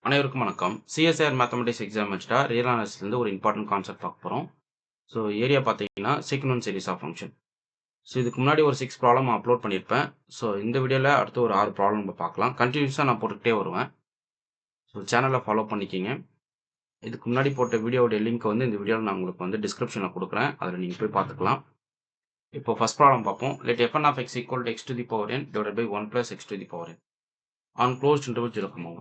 அனைவருக்கும் வணக்கம். CSIR mathematics exam வச்சுட்டா ரியல் அனாலிசிஸ்லேருந்து ஒரு இம்பார்ட்டன்ட் கான்செப்ட் பார்க்க போகிறோம். ஸோ ஏரியா பார்த்தீங்கன்னா sequence series of function. So இதுக்கு முன்னாடி ஒரு 6 ப்ராப்ளம் அப்லோட் பண்ணியிருப்பேன். ஸோ இந்த வீடியோவில் அடுத்து ஒரு 6 ப்ராப்ளம் நம்ம பார்க்கலாம். கண்டினியூஸாக நான் போட்டுக்கிட்டே வருவேன். ஸோ சேனலை ஃபாலோ பண்ணிக்கிங்க. இதுக்கு முன்னாடி போட்ட வீடியோடைய லிங்க் வந்து இந்த வீடியோவில் நான் உங்களுக்கு வந்து டிஸ்கிரிப்ஷனில் கொடுக்குறேன். அதில் நீங்கள் போய் பார்த்துக்கலாம். இப்போ ஃபர்ஸ்ட் ப்ராப்ளம் பார்ப்போம். Let fn of x equal to x to the power n divided by 1 plus x to the power n on closed interval 0,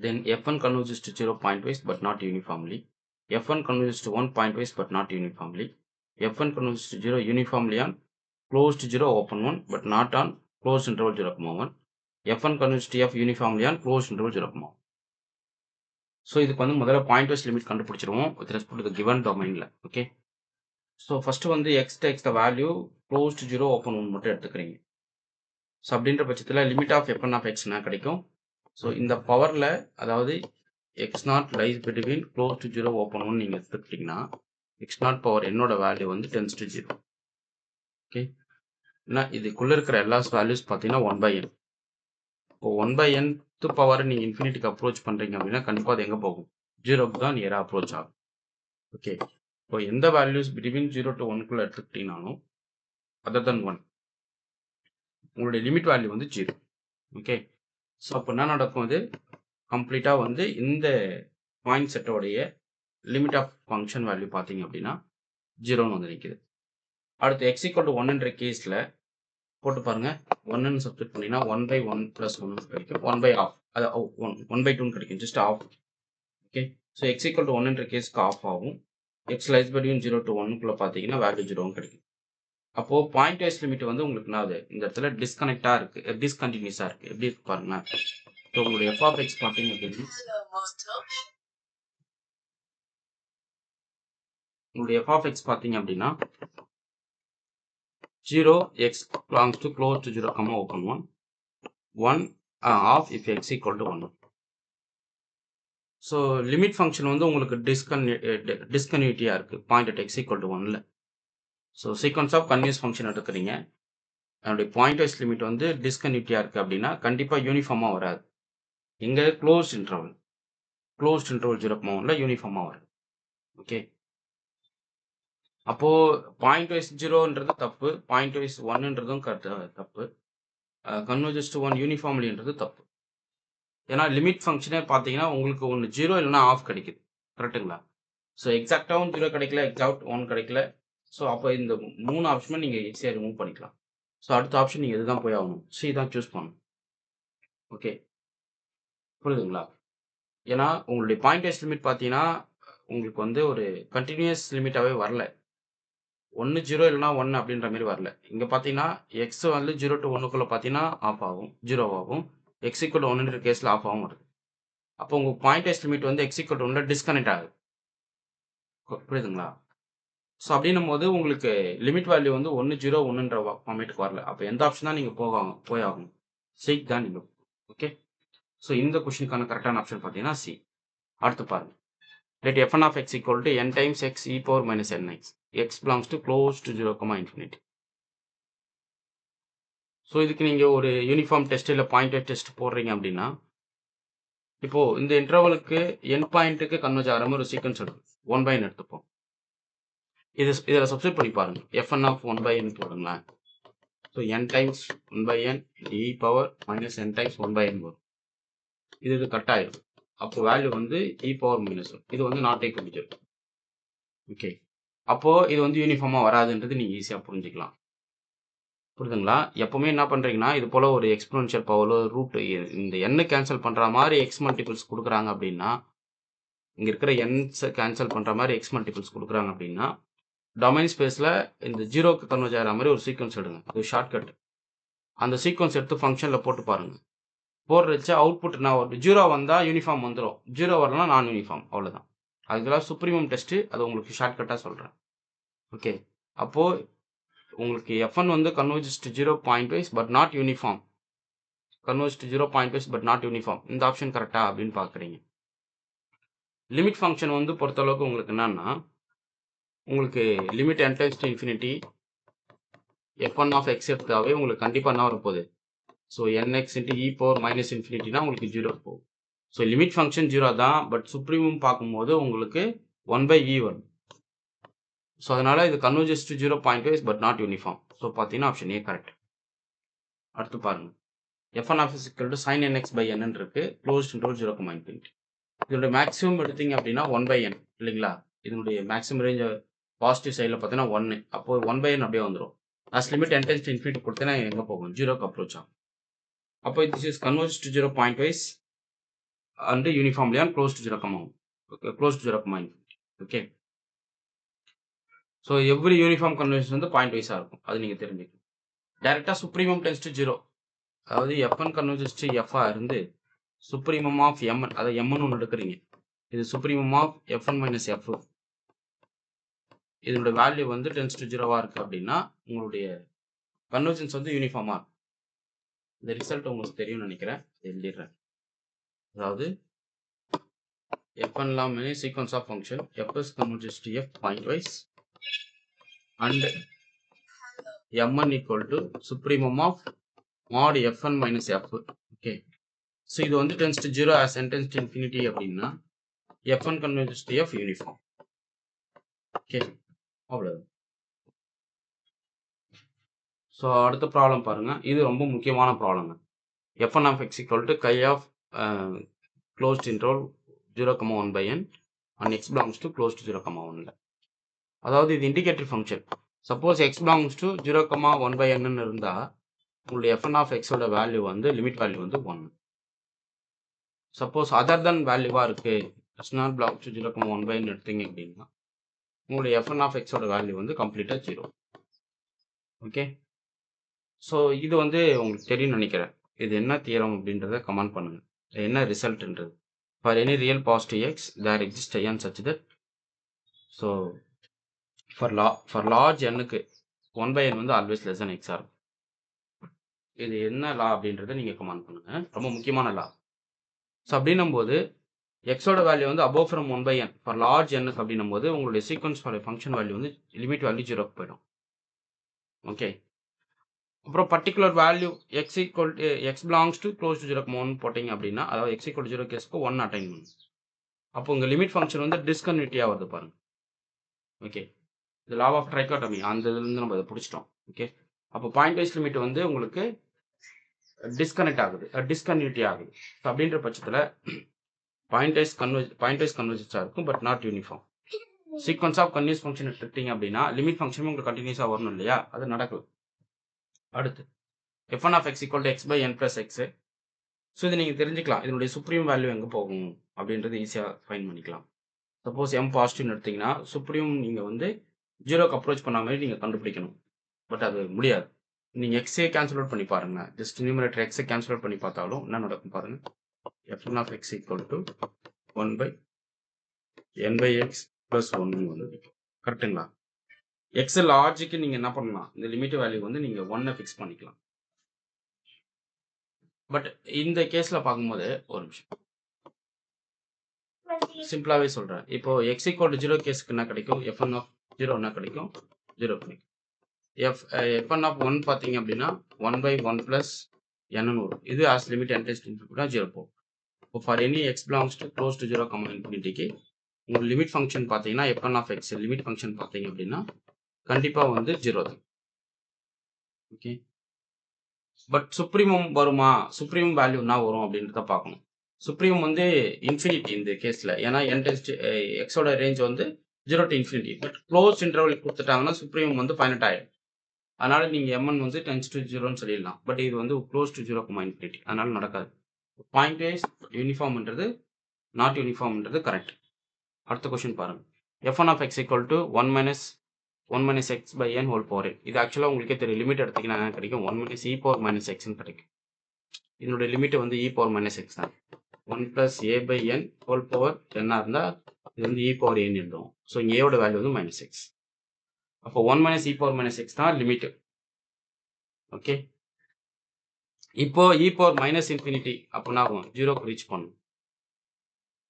then f1 converges to 0 pointwise but not uniformly. f1 converges to 1 pointwise but not uniformly. f1 converges to 0 uniformly on closed 0 open 1 but not on closed interval 0, f1 converges to f uniformly on closed interval 0. So இதுக்கு வந்து முதல்ல pointwise limit கண்டுபிடிச்சிருவோம் with respect to the given domainல. Okay. So first வந்து x takes the value closed 0 open 1 மட்டும் எடுத்துக்கிறீங்க. So அப்படின்ற பட்சத்தில் limit of fn of x கிடைக்கும். So இந்த பவரில் அதாவது x0 lies between close to 0 open 1 நீங்கள் எடுத்துக்கிட்டிங்கன்னா x0 பவர் என்னோட வேல்யூ வந்து tends to 0. ஓகே, ஏன்னா இதுக்குள்ளே இருக்கிற எல்லா வேல்யூஸ் பார்த்தீங்கன்னா 1/n. இப்போ 1/n பவர் நீங்கள் இன்ஃபினிட்டிக்கு அப்ரோச் பண்ணுறீங்க அப்படின்னா கண்டிப்பாக அது எங்கே போகும்? 0க்கு தான் நியராக அப்ரோச் ஆகும். ஓகே, இப்போ எந்த வேல்யூஸ் பிட்வீன் 0 to 1 எடுத்துக்கிட்டீங்கனாலும் அதர் தன் 1 உங்களுடைய லிமிட் வேல்யூ வந்து 0. ஓகே, ஸோ அப்போ என்ன நடக்கும்? அது கம்ப்ளீட்டாக வந்து இந்த பாயிண்ட் செட்டோடைய லிமிட் ஆஃப் ஃபங்க்ஷன் வேல்யூ பார்த்தீங்க அப்படின்னா 0ன்னு வந்து நிற்குது. அடுத்து x equal to 1 என்ற கேஸில் போட்டு பாருங்கள். 1ன்னு சப்ஸ்டிட் பண்ணிங்கன்னா 1/1 + 1 கிடைக்கும். 1/2 அது 1/2 கிடைக்கும். Just half. Okay, so x equal to 1 என்ற கேஸ்க்கு ஆஃப் ஆகும். x lies between 0 to 1 பார்த்தீங்கன்னா வேல்யூ 0ன்னு கிடைக்கும். அப்போது பாயிண்ட் வைஸ் லிமிட் வந்து உங்களுக்கு என்ன ஆகுது? இந்த இடத்துல டிஸ்கனெக்டாக இருக்குது, டிஸ்கண்டினியூஸாக இருக்குது. எப்படி இருக்கு பாருங்களேன். ஸோ உங்களுடைய f of x பார்த்தீங்க அப்படின்னா உங்களுடைய f of x பார்த்தீங்க அப்படின்னா 0 x belongs to close to 0, open 1, 1 off if x equal to 1. So limit function வந்து உங்களுக்கு டிஸ்கன்யூட்டியாக இருக்குது point at x equal to 1ல். So sequence of continuous function எடுத்துக்கிறீங்க. அதனுடைய பாயிண்ட் வைஸ் லிமிட் வந்து டிஸ்கன்யூட்டியாக இருக்குது அப்படின்னா கண்டிப்பாக யூனிஃபார்மாக வராது. இங்கே க்ளோஸ்ட் இன்டர்வல் 0.1ல் யூனிஃபார்மாக வரும். ஓகே, அப்போது பாயிண்ட் வைஸ் 0ன்றது தப்பு, பாயிண்ட் வைஸ் 1ன்றதும் தப்பு, கன்வர்ஜஸ் டு 1 யூனிஃபார்ம்லின்றது தப்பு. ஏன்னா லிமிட் ஃபங்க்ஷனே பார்த்தீங்கன்னா உங்களுக்கு ஒன்று 0 இல்லைனா ஆஃப் கிடைக்குது. கரெக்டுங்களா? ஸோ எக்ஸாக்டாகவும் 0 கிடைக்கல, எக்ஸாக்ட் 1 கிடைக்கல. ஸோ அப்போ இந்த 3 ஆப்ஷனுமே நீங்கள் ஈஸியாக ரிமூவ் பண்ணிக்கலாம். ஸோ அடுத்த ஆப்ஷன் நீங்கள் இதுதான் போய் ஆகணும், சி தான் சூஸ் பண்ணணும். ஓகே, புரியுதுங்களா? ஏன்னா உங்களுடைய பாயிண்ட் வைஸ் லிமிட் பார்த்தீங்கன்னா உங்களுக்கு வந்து ஒரு கண்டினியூஸ் லிமிட்டாகவே வரல. 1 0 இல்லைனா 1 அப்படின்ற மாதிரி வரல. இங்கே பார்த்தீங்கன்னா எக்ஸ் வந்து 0 to 1 பார்த்தீங்கன்னா ஆஃப் ஆகும், 0 ஆகும். எக்ஸ் ஈக்குவல் 1ன்ற கேஸில் ஆஃப் ஆகும் வருது. அப்போ உங்கள் பாயிண்ட் வைஸ் லிமிட் வந்து எக்ஸ் ஈக்குவல் 1ல் டிஸ்கனெக்ட் ஆகுது. புரியுதுங்களா? ஸோ அப்படின்னும் போது உங்களுக்கு லிமிட் வேல்யூ வந்து 1 0 1ன்ற ஃபார்மேட்டுக்கு வரல. அப்போ எந்த ஆப்ஷன் தான் நீங்கள் போய் ஆகணும்? சி தான் நீங்கள். ஓகே, ஸோ இந்த கொஷனுக்கான கரெக்டான ஆப்ஷன் பார்த்தீங்கன்னா சி. அடுத்து பாருங்கள். Let fn of x equal to n times x e power minus nx. x belongs to close to 0, infinity. So இதுக்கு நீங்கள் ஒரு யூனிஃபார்ம் டெஸ்ட் இல்லை பாயிண்ட் டெஸ்ட் போடுறீங்க அப்படின்னா இப்போது இந்த இன்டர்வலுக்கு என் பாயிண்ட்டுக்கு கன்வர்ஜ் ஆகிற மாதிரி ஒரு சீக்வன்ஸ் எடுக்கும். 1/n எடுத்துப்போம். இதில் சப்ஸ்டிட் பண்ணி பாருங்கள். fn of 1/n போடுங்களேன். So n times 1/n e power minus n times 1/n வரும். இது கட் ஆகிடும். அப்போ வேல்யூ வந்து e power minus 1. இது வந்து நாட் ஈக்குவல் டு 0. ஓகே, அப்போது இது வந்து யூனிஃபார்மாக வராதுன்றது நீங்கள் ஈஸியாக புரிஞ்சுக்கலாம். புரியுதுங்களா? எப்போவுமே என்ன பண்ணுறீங்கன்னா இது போல் ஒரு எக்ஸ்போனென்ஷியல் பவரோ ரூட் இந்த எண்ணை கேன்சல் பண்ணுற மாதிரி எக்ஸ் மல்டிபிள்ஸ் கொடுக்குறாங்க அப்படின்னா, இங்கே இருக்கிற எண்ஸை கேன்சல் பண்ணுற மாதிரி எக்ஸ் மல்டிபிள்ஸ் கொடுக்குறாங்க அப்படின்னா டொமைன் ஸ்பேஸில் இந்த 0க்கு கன்வர்ஜ் ஆகிற மாதிரி ஒரு சீக்வன்ஸ் எடுங்க. அது ஷார்ட்கட். அந்த சீக்வன்ஸ் எடுத்து ஃபங்க்ஷனில் போட்டு பாருங்கள். போடுறச்ச அவுட்புட் நான் ஒரு 0 வந்தால் யூனிஃபார்ம் வந்துடும், 0 வரலாம் நான் யூனிஃபார்ம், அவ்வளோதான். அதுக்கெல்லாம் சுப்ரீமம் டெஸ்ட்டு, அது உங்களுக்கு ஷார்ட்கட்டாக சொல்கிறேன். ஓகே, அப்போது உங்களுக்கு fn வந்து converges to 0 pointwise but not uniform. converges to 0 pointwise but not uniform. இந்த ஆப்ஷன் கரெக்டா அப்படின்னு பார்க்குறீங்க. லிமிட் ஃபங்க்ஷன் வந்து பொறுத்தளவுக்கு உங்களுக்கு என்னன்னா உங்களுக்கு limit n times to infinity fn of x எடுத்தாவே உங்களுக்கு கண்டிப்பாக என்ன வரப்போகுது? So nx into e power minus infinity உங்களுக்கு 0 போகும். ஸோ லிமிட் ஃபங்க்ஷன் 0 தான், பட் சுப்ரீமம் பார்க்கும்போது உங்களுக்கு 1/e வரும். ஸோ அதனால இது converges to 0 point wise but not uniform. So பார்த்தீங்கன்னா ஆப்ஷன் ஏ கரெக்ட். அடுத்து பாருங்க, f1 of x equal to sin nx/n இருக்கு, க்ளோஸ்ட் இன்டர்வல் 0,∞. இதோட மேக்ஸிமம் எடுத்தீங்க அப்படின்னா 1/n இல்லைங்களா? இதனுடைய மேக்ஸிமம் ரேஞ்ச் பாசிட்டிவ் சைடில் பார்த்தீங்கன்னா 1. அப்போ 1/n அப்படியே வந்துடும். as limit n tends to infinity கொடுத்தேன்னா எங்கே போகும்? 0க்கு அப்ரோச் ஆகும். அப்போ this is converges to 0 point-wise and uniformly on close to 0,∞. Okay. So every uniform convergence வந்து பாயிண்ட்-வைஸாக இருக்கும், அது நீங்கள் தெரிஞ்சுக்கணும். டைரெக்டாக சுப்ரீமம் டென்ஸ் டு 0, அதாவது f1 கன்வர்ஜஸ் டு f-ஆ இருந்து சுப்ரீமம் ஆஃப் mn, அதை mn ஒன்று எடுக்கிறீங்க, இது supremum of f1 minus f, இதனுடைய வேல்யூ வந்து டென்ஸ் டு 0வா இருக்குது அப்படின்னா உங்களுடைய கன்வர்ஜன்ஸ் வந்து யூனிஃபார்மாக இருக்கும். இந்த ரிசல்ட் உங்களுக்கு தெரியும்னு நினைக்கிறேன், எழுதிடுறேன். அதாவது f1 லாம் sequence of function f converges to f பாயிண்ட்-வைஸ் and mn equal to supremum of mod f1 minus f. Okay. So இது வந்து tends to 0 as n tends to infinity அப்படின்னா f1 converges to f uniform. Okay, அவ்வளோதான். So அடுத்த problem பாருங்க, இது ரொம்ப முக்கியமான problem. f1 of x equal to chi of closed interval 0,1/n and x belongs to close to 0,1. அதாவது இது indicator function. Suppose x belongs to 0,1/n இருந்தால் உங்களுடைய f1 of x ஓட வேல்யூ வந்து லிமிட் வேல்யூ வந்து 1. சப்போஸ் அதர் தென் வேல்யூவாக இருக்குது, x not belongs to 0,1/n எடுத்தீங்க அப்படின்னா உங்களுடைய f1 of x ஓட வேல்யூ வந்து கம்ப்ளீட்டாக 0. ஓகே. ஸோ இது வந்து உங்களுக்கு தெரியும்னு நினைக்கிறேன். இது என்ன தியரம் அப்படின்றத கமெண்ட் பண்ணுங்கள், என்ன ரிசல்ட்ன்றது. For any real positive x there exist I and such that. So for large எண்ணுக்கு 1/n வந்து ஆல்வேஸ் லெஸ் than எக்ஸாக இருக்கும். இது என்ன லா அப்படின்றத நீங்கள் கமெண்ட் பண்ணுங்கள், ரொம்ப முக்கியமான லா. ஸோ அப்படின்னும் போது எக்ஸோட வேல்யூ வந்து above from 1/n for large எண்ணுக்கு அப்படின்னும் போது உங்களுடைய சீக்வன்ஸ் ஃபார் ஃபங்க்ஷன் வேல்யூ வந்து லிமிட் வேல்யூ 0க்கு போயிடும். ஓகே. அப்புறம் particular value X equal to X belongs to close to 0,1 போட்டிங்க அப்படின்னா, அதாவது எக்ஸ் ஈக்குவல் டு 0 கேஸ்க்கு 1 அட்டைன் பண்ணும். அப்போ உங்கள் லிமிட் ஃபங்க்ஷன் வந்து டிஸ்கன்டினியூட்டியாக வருது பாருங்க. ஓகே, இது லா ஆஃப் ட்ரைகாட்டமி, அந்த இதுலேருந்து நம்ம அதை பிடிச்சிட்டோம். ஓகே. அப்போ பாயிண்ட் வைஸ் லிமிட் வந்து உங்களுக்கு டிஸ்கன்டினியூட்டி ஆகுது. ஸோ அப்படின்ற பட்சத்தில் பாயிண்ட் வைஸ் கன்வர்ஜன்ஸாக இருக்கும், but not uniform. Sequence of continuous function எடுத்துக்கிட்டீங்க அப்படின்னா லிமிட் ஃபங்க்ஷனும் உங்களுக்கு கண்டினியூஸாக வரணும் இல்லையா, அது நடக்குது. அடுத்து f1 of x equal to x/n plus x. So இது நீங்கள் தெரிஞ்சுக்கலாம், இதனுடைய சுப்ரீம் வேல்யூ எங்கே போகும் அப்படின்றது ஈஸியாக ஃபைன் பண்ணிக்கலாம். சப்போஸ் m பாசிட்டிவ்னு எடுத்தீங்கன்னா சுப்ரீம் நீங்கள் வந்து 0க்கு அப்ரோச் பண்ண மாதிரி நீங்கள் கண்டுபிடிக்கணும், பட் அது முடியாது. நீங்கள் எக்ஸே கேன்சல் அவுட் பண்ணி பாருங்கள், ஜஸ்ட் நியூமரேட்டர் எக்ஸை கேன்சல் அவுட் பண்ணி பார்த்தாலும் என்ன நடக்கும் பாருங்கள். f1 of x equal to 1/n/x plus 1 வந்து கரெக்டுங்களா? எக்ஸ் லார்ஜுக்கு நீங்கள் என்ன பண்ணலாம், இந்த லிமிட் வேல்யூ வந்து நீங்கள் 1 ஃபிக்ஸ் பண்ணிக்கலாம். பட் இந்த கேஸில் பார்க்கும்போது ஒரு நிமிஷம் சிம்பிளாகவே சொல்கிறேன். இப்போ எக்ஸ் ஈக்குவல் டு 0 கேஸுக்கு என்ன கிடைக்கும், f1 of 0 என்ன கிடைக்கும், 0 கிடைக்கும். f1 of 1 பார்த்தீங்க அப்படின்னா 1/1 + n வரும். இது as limit n tends to infinity 0 போகும். இப்போ for any X belongs to close to 0,∞ உங்கள் லிமிட் ஃபங்க்ஷன் பார்த்தீங்கன்னா f1 of x limit function பார்த்தீங்க அப்படின்னா கண்டிப்பாக வந்து 0 தான். ஓகே. பட் சுப்ரீமம் வருமா, சுப்ரீமம் வேல்யூ என்ன வரும் அப்படின்றத பார்க்கணும். சுப்ரீமம் வந்து இன்ஃபினிட்டி இந்த கேஸில், ஏன்னா n tends to எக்ஸோட ரேஞ்ச் வந்து 0 to infinity. But close interval கொடுத்துட்டாங்கன்னா சுப்ரீமம் வந்து ஃபைனட் ஆகிடும். அதனால நீங்கள் mn வந்து டென்ஸ் டு 0ன்னு சொல்லிடலாம். பட் இது வந்து க்ளோஸ் டு 0,∞, அதனால நடக்காது. பாயிண்ட் வைஸ் யூனிஃபார்ம்ன்றது நாட் யூனிஃபார்ம்ன்றது கரெக்ட். அடுத்த கொஸ்டின் பாருங்கள். f1 of x equal to 1 minus x/n whole power n. இது ஆக்சுவலாக உங்களுக்கே தெரியும், லிமிட் எடுத்தீங்கன்னா என்ன கிடைக்கும், 1 minus e power minus xன்னு கிடைக்கும். இதனுடைய லிமிட் வந்து e power minus x தான். 1 plus a/n whole power n இருந்தால் இது வந்து e power n எழுதும். ஸோ இங்கே ஏவோட வேல்யூ வந்து -x. அப்போ 1 minus e power minus x தான் லிமிட். ஓகே. இப்போ e power minus infinity அப்படின்னா 0க்கு ரீச் பண்ணும்,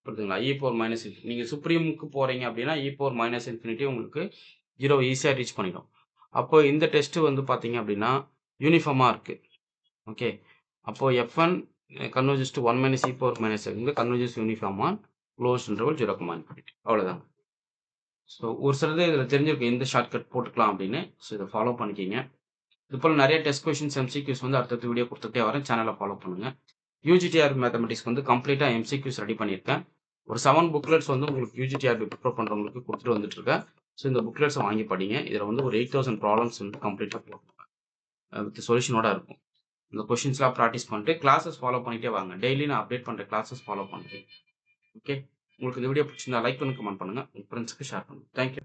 புரியுதுங்களா? e power minus infinity நீங்கள் சுப்ரீமுக்கு போகிறீங்க அப்படின்னா e power minus infinity உங்களுக்கு 0 ஈஸியாக ரீச் பண்ணிடும். அப்போ இந்த டெஸ்ட்டு வந்து பார்த்தீங்க அப்படின்னா யூனிஃபார்மாக இருக்குது. ஓகே. அப்போது f1 converges to 1 minus e power minus X converges uniform on close interval 0,∞. அவ்வளோதாங்க. ஸோ ஒரு சிலது இதில் தெரிஞ்சிருக்கும் எந்த ஷார்ட்கட் போட்டுக்கலாம் அப்படின்னு. ஸோ இதை ஃபாலோ பண்ணிக்கிங்க. இது போல் நிறைய டெஸ்ட் கொஷின்ஸ் எம்சிக்யூஸ் வந்து அடுத்தடுத்த வீடியோ கொடுத்துட்டே வரேன். சேனலை ஃபாலோ பண்ணுங்கள். யூஜிடிஆர் மேத்தமெட்டிக்ஸ் வந்து கம்ப்ளீட்டாக எம்சிக்யூஸ் ரெடி பண்ணியிருக்கேன். ஒரு 7 புக்லெட்ஸ் வந்து உங்களுக்கு யூஜிடிஆர்பி ப்ரிப்பேர் பண்ணுறவங்களுக்கு கொடுத்துட்டு வந்துட்டுருக்கேன். ஸோ இந்த புக்லெட்ஸை வாங்கி படிங்க. இதில் வந்து ஒரு 8000 ப்ராப்ளம்ஸ் வந்து கம்ப்ளீட்டாக போட்டுருக்கேன். வித் சொல்யூஷனோட இருக்கும். இந்த கொஷின்ஸ்லாம் ப்ராக்டிஸ் பண்ணிட்டு கிளாஸஸ் ஃபாலோ பண்ணிகிட்டே வாங்க. டெய்லி நான் அப்டேட் பண்ணுற கிளாஸஸ் ஃபாலோ பண்ணுறேன். ஓகே, உங்களுக்கு இந்த வீடியோ பிடிச்சிருந்தா லைக் பண்ணி கமெண்ட் பண்ணுங்கள். உங்கள் ஃப்ரெண்ட்ஸுக்கு ஷேர் பண்ணுங்கள். தேங்க்யூ.